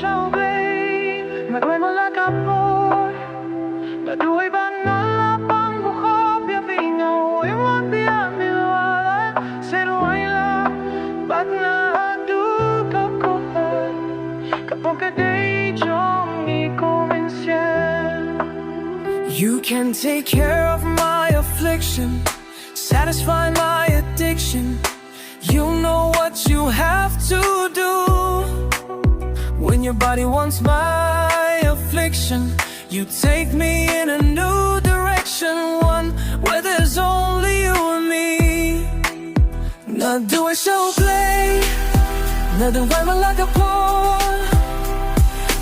sao blame mà quên một lá cà phôi mà đuôi ban ngân lá băng của khó phía vì ngầu em muốn biết mình là sẽ đuổi là bắt na du có cô hơn cả một cái đây trong đi cô mình xem. You can take care of my affliction, satisfy my addiction. You know what you have to do. When your body wants my affliction, you take me in a new direction, one where there's only you and me. Now do it so play, now đừng quay mặt lại gặp tôi.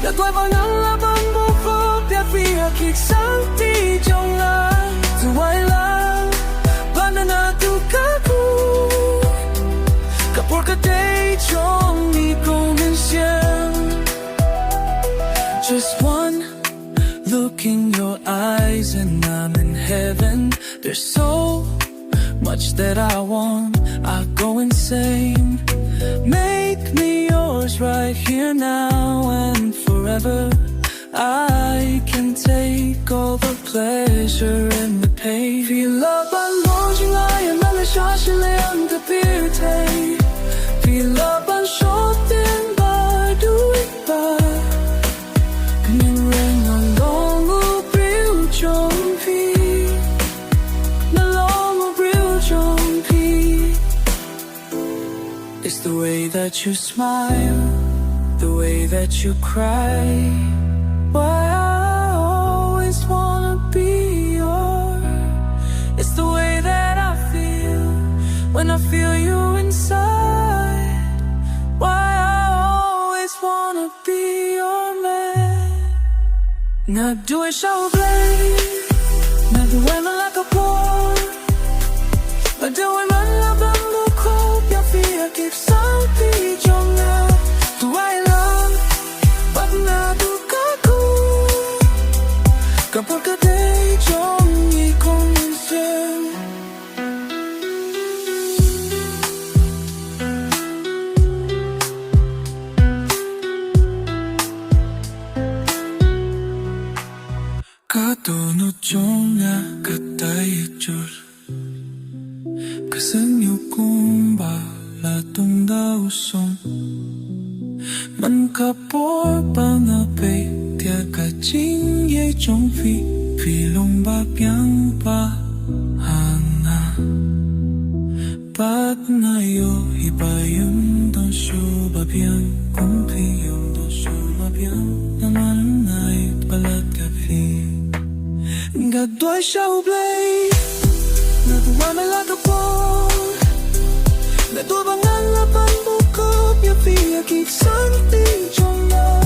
Đã quay vào nắng lá băng bố khóc đẹp vì hạt kịch sáng tí trong lá. Dù ai là banana tu kaku, porque te trong mi convención. Just one look in your eyes and I'm in heaven. There's so much that I want, I'll go insane. Make me yours right here now and forever. I can take all the pleasure and the pain. Vì là ban lối chính ai em đã lấy cho xin lấy ăn từ biệt thầy. Vì là ban số tiền bà đuổi bà. Nhưng rèn là lo ngủ biểu trong phi. Là lo ngủ biểu trong phi. It's the way that you smile, the way that you cry. Why I always wanna be yours. It's the way that I feel when I feel you inside. Why I always wanna be your man. Now do it so blame. Now do it like a boy. But do it like a bamboo coat. Your feet keep something trong now. Do I love? But now do porque te trong mi convención. Cả Dohnud Jong cả tay chur. Cả sân yêu cùng bà là tung đau sông. Man cả bor bao na bay tia cả chính ye trong phi phi long ba piang ba hana bat na yo hi ba yun don shu ba piang kung phi yun don shu ba piang na man nai balat ka phi ga doi shau play na tu wa me la ka po na tu ba ngan la ban bu ko pia phi ki sang ti trong na.